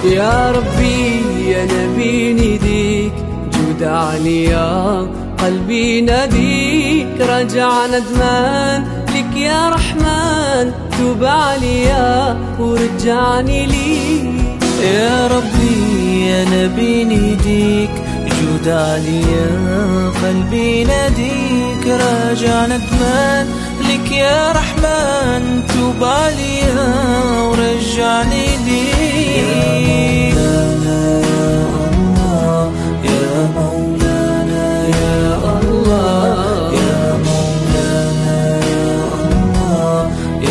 يا ربي يا نبي نديك جود عليا قلبي ناديك رجع ندمان لك يا رحمن توب عليا ورجعني ليك. يا ربي يا نبي نديك جود عليا قلبي ناديك راجع ندمان لك يا رحمن توب عليا ورجعني ليك. يا مولانا يا الله يا مولانا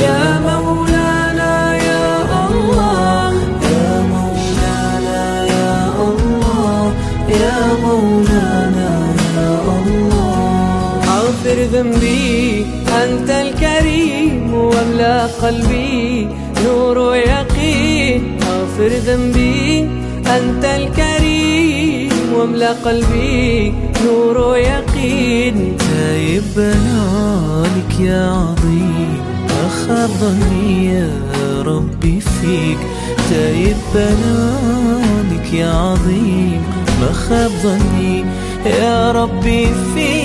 يا مولانا يا الله يا مولانا يا الله يا مولانا يا الله. اغفر ذنبي أنت الكريم واملأ قلبي نور ويقين. اغفر ذنبي أنت الكريم واملأ قلبي نور ويقين. تايب بنالك يا عظيم أخاف ظني يا ربي فيك. تايب بنالك يا عظيم ما خاب ظني يا ربي فيك.